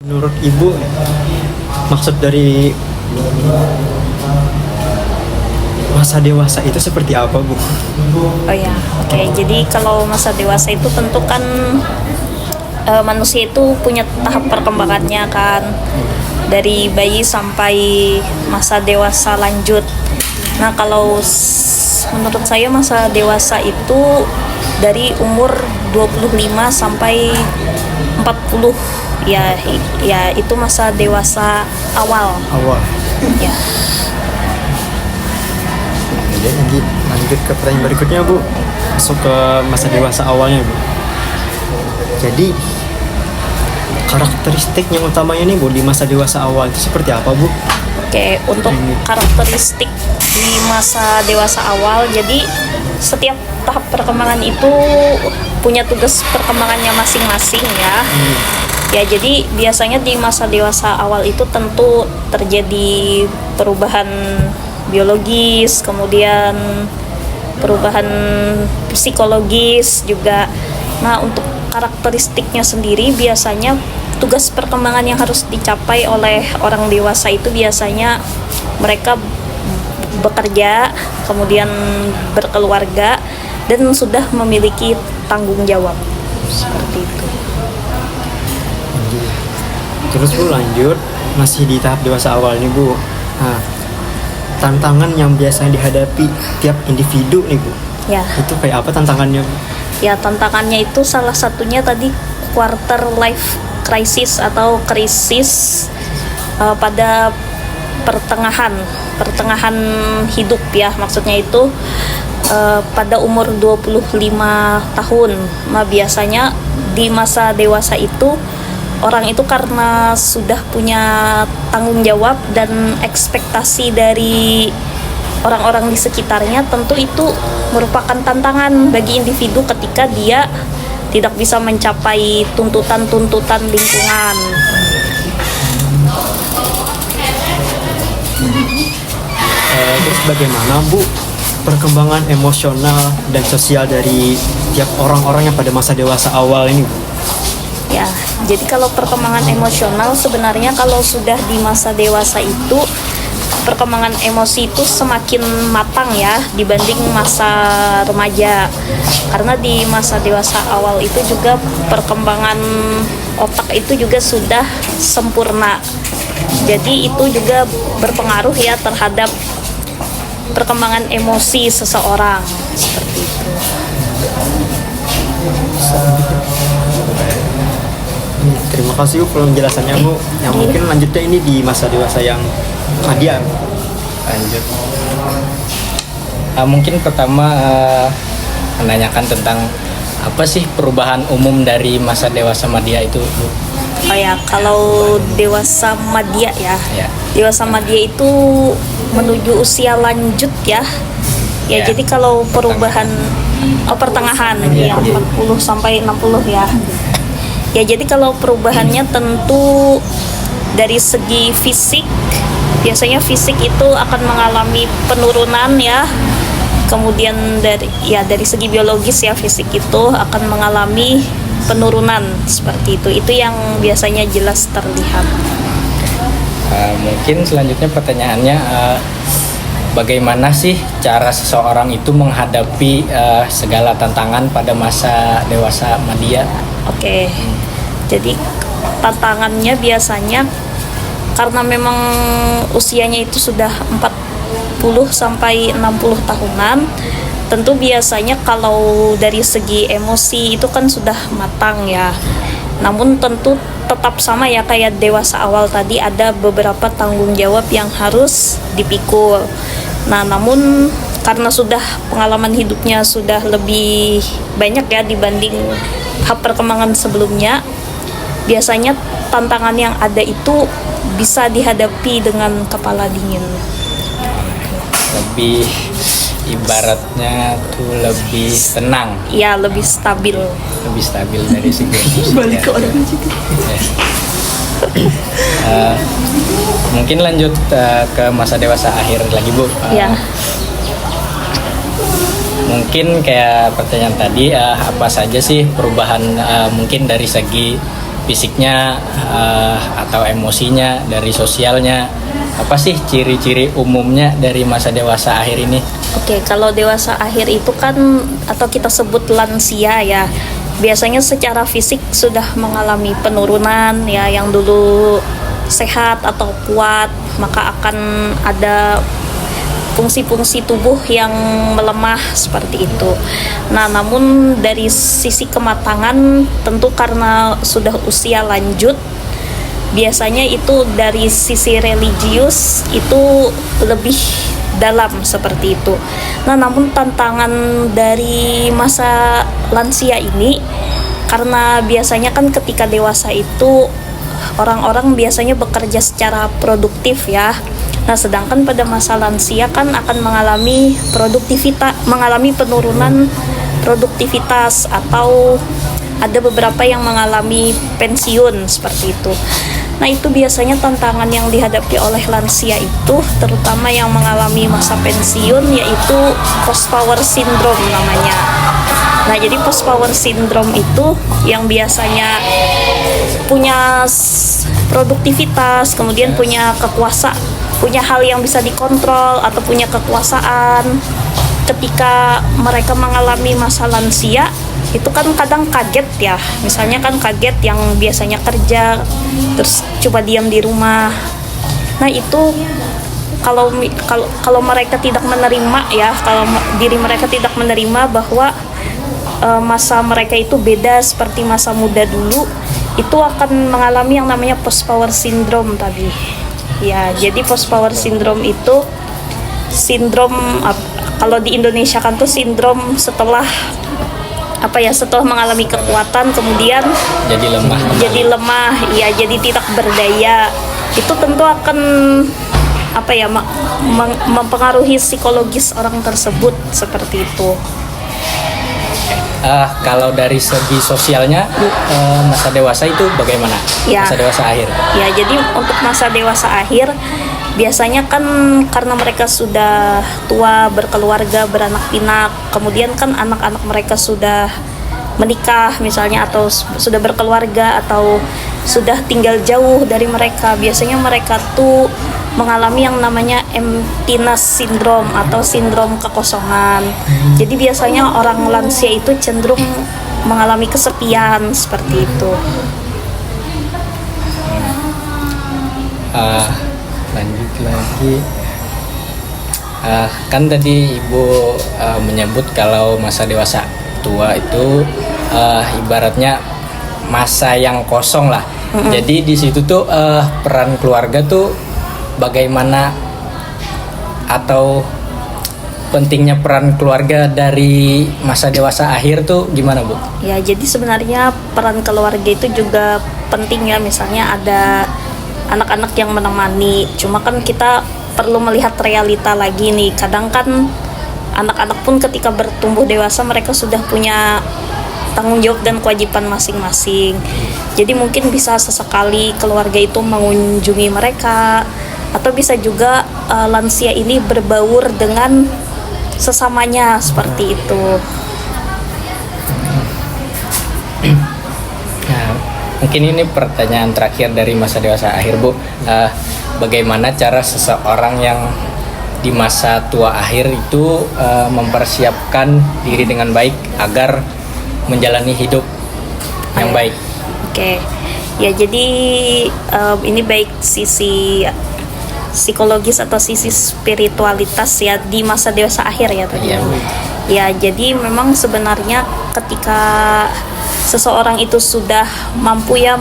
Menurut Ibu, maksud dari masa dewasa itu seperti apa, Bu? Oh ya, oke. Jadi kalau masa dewasa itu tentu kan manusia itu punya tahap perkembangannya kan, dari bayi sampai masa dewasa lanjut. Nah, kalau menurut saya masa dewasa itu dari umur 25 sampai 40 ya itu masa dewasa awal. Ya. Jadi lanjut ke pertanyaan berikutnya, Bu. Masuk ke masa dewasa awalnya, Bu. Jadi karakteristik yang utamanya nih, Bu, di masa dewasa awal itu seperti apa, Bu? Oke, untuk karakteristik di masa dewasa awal, jadi setiap tahap perkembangan itu punya tugas perkembangannya masing-masing ya. Ya, jadi biasanya di masa dewasa awal itu tentu terjadi perubahan biologis, kemudian perubahan psikologis juga. Nah, untuk karakteristiknya sendiri biasanya tugas perkembangan yang harus dicapai oleh orang dewasa itu biasanya mereka bekerja, kemudian berkeluarga, dan sudah memiliki tanggung jawab. Seperti itu. Terus, Bu, lanjut masih di tahap dewasa awal nih, Bu. Nah, tantangan yang biasanya dihadapi tiap individu nih, Bu. Ya. Itu kayak apa tantangannya, Bu? Ya, tantangannya itu salah satunya tadi quarter life crisis atau krisis pada pertengahan hidup ya. Maksudnya itu pada umur 25 tahun. Nah, biasanya di masa dewasa itu orang itu karena sudah punya tanggung jawab dan ekspektasi dari orang-orang di sekitarnya, tentu itu merupakan tantangan bagi individu ketika dia tidak bisa mencapai tuntutan-tuntutan lingkungan. Terus bagaimana, Bu, perkembangan emosional dan sosial dari tiap orang-orang yang pada masa dewasa awal ini, Bu? Ya, jadi kalau perkembangan emosional sebenarnya kalau sudah di masa dewasa itu perkembangan emosi itu semakin matang ya dibanding masa remaja. Karena di masa dewasa awal itu juga perkembangan otak itu juga sudah sempurna. Jadi itu juga berpengaruh ya terhadap perkembangan emosi seseorang. Seperti itu. Terima kasih, Bu, penjelasannya, Bu. Yang mungkin lanjutnya ini di masa dewasa yang Madia. Lanjut. Mungkin pertama menanyakan tentang apa sih perubahan umum dari masa dewasa Madia itu, Bu? Oh ya, kalau dewasa madya ya. Ya. Dewasa madya itu menuju usia lanjut ya. Ya, jadi kalau perubahan pertengahan ya 40 sampai 60 ya. Ya, jadi kalau perubahannya tentu dari segi fisik, biasanya fisik itu akan mengalami penurunan ya. Kemudian dari segi biologis ya, fisik itu akan mengalami penurunan seperti itu. Itu yang biasanya jelas terlihat. Mungkin selanjutnya pertanyaannya bagaimana sih cara seseorang itu menghadapi segala tantangan pada masa dewasa Madia? Oke. Jadi tantangannya biasanya karena memang usianya itu sudah 40 sampai 60 tahunan, tentu biasanya kalau dari segi emosi itu kan sudah matang ya. Namun tentu tetap sama ya kayak dewasa awal tadi, ada beberapa tanggung jawab yang harus dipikul. Nah, namun karena sudah pengalaman hidupnya sudah lebih banyak ya dibanding tahap perkembangan sebelumnya, biasanya tantangan yang ada itu bisa dihadapi dengan kepala dingin. Lebih ibaratnya tuh lebih tenang. Ya, lebih stabil. Lebih stabil dari segi emosi. Balik ke orang juga. Mungkin lanjut ke masa dewasa akhir lagi, Bu. Ya. Mungkin kayak pertanyaan tadi, apa saja sih perubahan mungkin dari segi fisiknya atau emosinya, dari sosialnya, apa sih ciri-ciri umumnya dari masa dewasa akhir ini? Oke, kalau dewasa akhir itu kan atau kita sebut lansia ya. Biasanya secara fisik sudah mengalami penurunan ya, yang dulu sehat atau kuat, maka akan ada fungsi-fungsi tubuh yang melemah seperti itu. Nah, namun dari sisi kematangan tentu karena sudah usia lanjut, biasanya itu dari sisi religius itu lebih dalam seperti itu. Nah, namun tantangan dari masa lansia ini, karena biasanya kan ketika dewasa itu orang-orang biasanya bekerja secara produktif ya. Nah, sedangkan pada masa lansia kan akan mengalami penurunan produktivitas, atau ada beberapa yang mengalami pensiun seperti itu. Nah, itu biasanya tantangan yang dihadapi oleh lansia itu, terutama yang mengalami masa pensiun, yaitu post power syndrome namanya. Nah, jadi post power syndrome itu yang biasanya punya produktivitas, kemudian punya hal yang bisa dikontrol atau punya kekuasaan. Ketika mereka mengalami masa lansia, itu kan kadang kaget ya. Misalnya kan kaget yang biasanya kerja terus coba diam di rumah. Nah, itu kalau mereka tidak menerima ya, kalau diri mereka tidak menerima bahwa masa mereka itu beda seperti masa muda dulu, itu akan mengalami yang namanya post power syndrome tadi. Ya, jadi post power syndrome itu kalau di Indonesia kan tuh sindrom setelah mengalami kekuatan kemudian jadi lemah, ya, jadi tidak berdaya. Itu tentu akan mempengaruhi psikologis orang tersebut seperti itu. Kalau dari segi sosialnya, masa dewasa itu bagaimana? Ya. Masa dewasa akhir. Ya, jadi untuk masa dewasa akhir biasanya kan karena mereka sudah tua, berkeluarga, beranak pinak, kemudian kan anak-anak mereka sudah menikah misalnya, atau sudah berkeluarga, atau sudah tinggal jauh dari mereka. Biasanya mereka tuh mengalami yang namanya emptiness syndrome atau sindrom kekosongan. Jadi biasanya orang lansia itu cenderung mengalami kesepian seperti itu. Lanjut lagi, kan tadi Ibu menyebut kalau masa dewasa tua itu ibaratnya masa yang kosong lah. Jadi di situ tuh peran keluarga tuh bagaimana, atau pentingnya peran keluarga dari masa dewasa akhir tuh gimana, Bu? Ya, jadi sebenarnya peran keluarga itu juga penting ya. Misalnya ada anak-anak yang menemani, cuma kan kita perlu melihat realita lagi nih. Kadang kan anak-anak pun ketika bertumbuh dewasa mereka sudah punya tanggung jawab dan kewajiban masing-masing. Jadi mungkin bisa sesekali keluarga itu mengunjungi mereka, atau bisa juga lansia ini berbaur dengan sesamanya seperti itu. Nah, mungkin ini pertanyaan terakhir dari masa dewasa akhir, Bu. Bagaimana cara seseorang yang di masa tua akhir itu mempersiapkan diri dengan baik agar menjalani hidup yang baik? Oke. Ya, jadi ini baik sisi psikologis atau sisi spiritualitas ya di masa dewasa akhir ya tadi. Ya, jadi memang sebenarnya ketika seseorang itu sudah mampu ya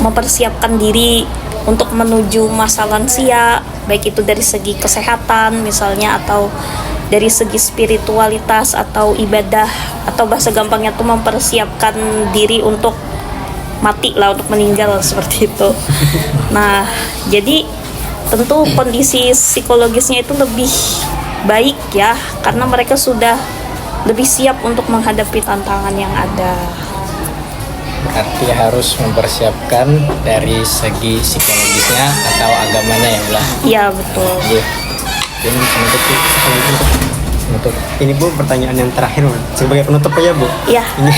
mempersiapkan diri untuk menuju masa lansia, baik itu dari segi kesehatan misalnya, atau dari segi spiritualitas atau ibadah, atau bahasa gampangnya tuh mempersiapkan diri untuk mati lah, untuk meninggal seperti itu. Nah, jadi tentu kondisi psikologisnya itu lebih baik ya, karena mereka sudah lebih siap untuk menghadapi tantangan yang ada. Berarti harus mempersiapkan dari segi psikologisnya atau agamanya ya, Bu? Iya, betul. Iya. Ini Ini Bu, pertanyaan yang terakhir sebagai penutup ya, Bu. Iya. Ini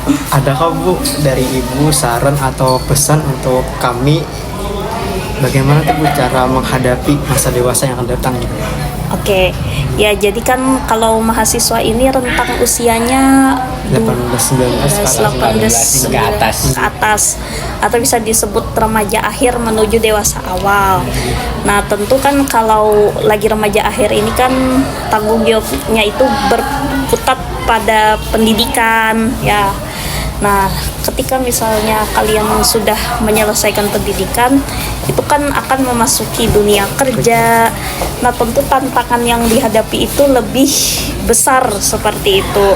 Adakah Bu dari Ibu saran atau pesan untuk kami bagaimana tuh Bu cara menghadapi masa dewasa yang akan datang gitu? Oke, ya jadi kan kalau mahasiswa ini rentang usianya 18 19 18 ke atas. ke atas atau bisa disebut remaja akhir menuju dewasa awal. Nah, tentu kan kalau lagi remaja akhir ini kan tanggung jawabnya itu berputar pada pendidikan ya. Nah, ketika misalnya kalian sudah menyelesaikan pendidikan, itu kan akan memasuki dunia kerja. Nah, tentu tantangan yang dihadapi itu lebih besar seperti itu.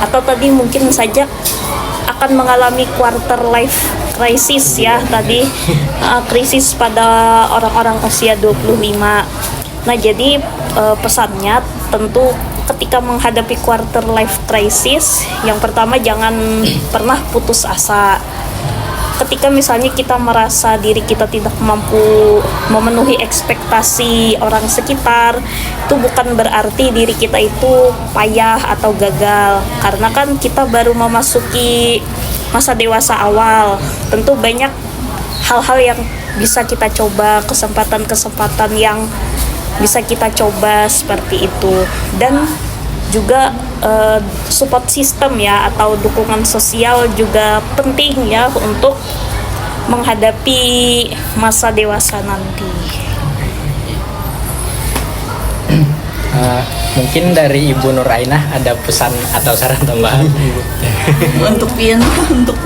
Atau tadi mungkin saja akan mengalami quarter life crisis ya tadi, krisis pada orang-orang usia 25. Nah, jadi pesannya tentu ketika menghadapi quarter life crisis, yang pertama jangan pernah putus asa. Ketika misalnya kita merasa diri kita tidak mampu memenuhi ekspektasi orang sekitar, itu bukan berarti diri kita itu payah atau gagal. Karena kan kita baru memasuki masa dewasa awal. Tentu banyak hal-hal yang bisa kita coba, kesempatan-kesempatan yang bisa kita coba seperti itu. Dan juga support system ya atau dukungan sosial juga penting ya untuk menghadapi masa dewasa nanti. Mungkin dari Ibu Nur Ainah ada pesan atau saran tambahan Untuk Pian, untuk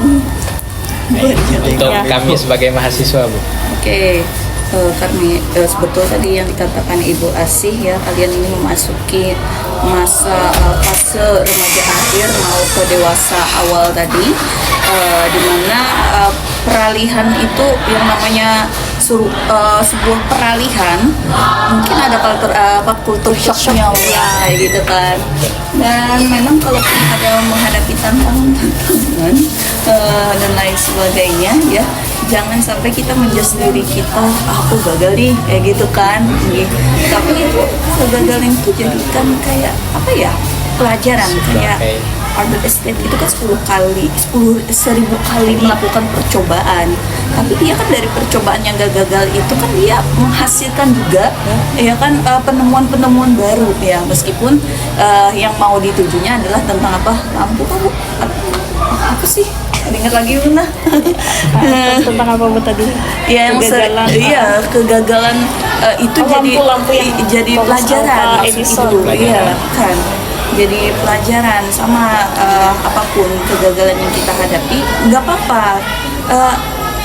untuk kami sebagai mahasiswa, Bu? Oke, karena sebetulnya tadi yang dikatakan Ibu Asih ya, kalian ini memasuki masa fase remaja akhir mau ke dewasa awal tadi, dimana peralihan itu yang namanya sebuah peralihan mungkin ada kultur shocknya ya kayak gitu kan. Dan memang kalau kita ada menghadapi tantangan dan lain sebagainya ya, jangan sampai kita menjudge diri kita, aku gagal nih kayak gitu kan. Tapi itu kegagalan itu jadikan kayak apa ya, pelajaran. Kayak Albert Einstein itu kan 10.000 kali melakukan percobaan, tapi dia kan dari percobaan yang gagal itu kan dia menghasilkan juga ya kan penemuan-penemuan baru ya, meskipun yang mau ditujunya adalah tentang apa, lampu apa sih, ingat lagi Luna. Tentang apa Bu tadi? Ya, yang kegagalan. Kegagalan itu lampu yang jadi Thomas pelajaran Alva maksud Edison. Ibu. Iya kan. Jadi pelajaran sama apapun kegagalan yang kita hadapi, nggak apa-apa.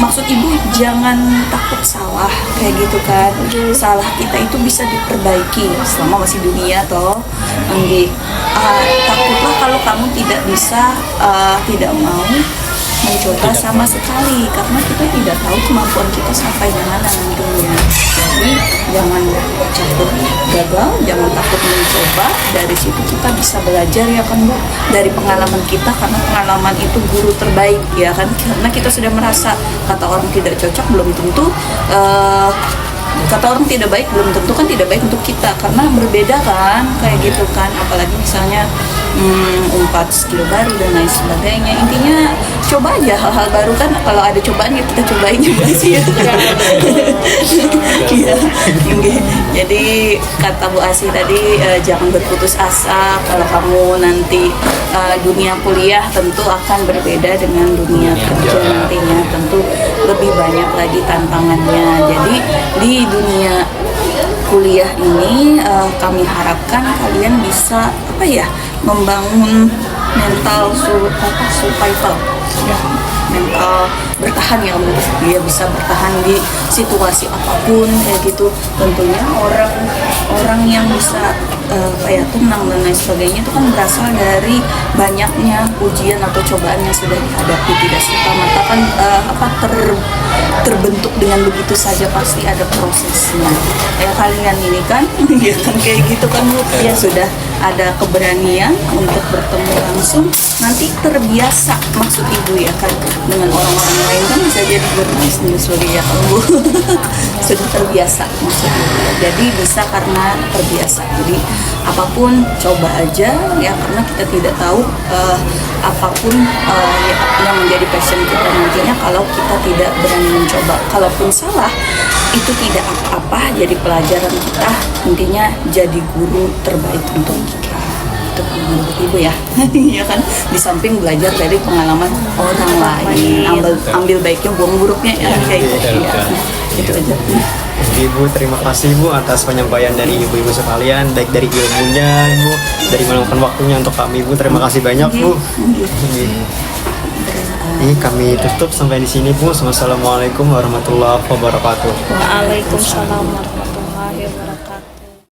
Maksud Ibu jangan takut salah kayak gitu kan. Salah kita itu bisa diperbaiki selama masih dunia toh. Takutlah kalau kamu tidak bisa, tidak mau mencoba sama sekali, karena kita tidak tahu kemampuan kita sampai di mana nantinya. Jadi jangan takut gagal, jangan takut mencoba. Dari situ kita bisa belajar ya kan Bu, dari pengalaman kita, karena pengalaman itu guru terbaik ya kan. Karena kita sudah merasa kata orang tidak cocok, belum tentu kata orang tidak baik, belum tentu kan tidak baik untuk kita, karena berbeda kan kayak gitu kan. Apalagi misalnya umpat skill baru dan lain sebagainya. Intinya coba aja hal-hal baru kan, kalau ada cobaan ya kita cobain juga sih ya. Iya. Jadi kata Bu Asih tadi, jangan berputus asa. Kalau kamu nanti dunia kuliah tentu akan berbeda dengan dunia kerja nantinya, tentu lebih banyak lagi tantangannya. Jadi di dunia kuliah ini kami harapkan kalian bisa membangun mental survival ya, mental bertahan ya, dia bisa bertahan di situasi apapun kayak gitu. Tentunya orang yang bisa tenang dan lain sebagainya itu kan berasal dari banyaknya ujian atau cobaan yang sudah dihadapi. Tidak serta-merta kan terbentuk dengan begitu saja, pasti ada prosesnya. Kayak kalian ini kan ya kan kayak gitu kan Bu, ya sudah ada keberanian untuk bertemu langsung, nanti terbiasa maksud ibu ya kan, dengan orang-orang lain kan bisa jadi menyusuri ya kalau bu sudah terbiasa maksud ibu ya. Jadi bisa karena terbiasa. Jadi apapun coba aja ya, karena kita tidak tahu apapun yang menjadi passion kita nantinya kalau kita tidak berani mencoba. Kalaupun salah itu tidak apa-apa, jadi pelajaran kita, intinya jadi guru terbaik untuk kita. Itu menurut ibu ya. Ya kan, di samping belajar dari pengalaman orang lain, ambil baiknya, buang buruknya ya, kayak gitu ya. Itu aja. Ibu, terima kasih Bu atas penyampaian dari ibu-ibu sekalian, baik dari ilmunya Ibu, dari meluangkan waktunya untuk kami Ibu. Terima kasih banyak Bu. Ini kami tutup sampai di sini Bu. Wassalamualaikum warahmatullahi wabarakatuh. Waalaikumsalam warahmatullahi wabarakatuh.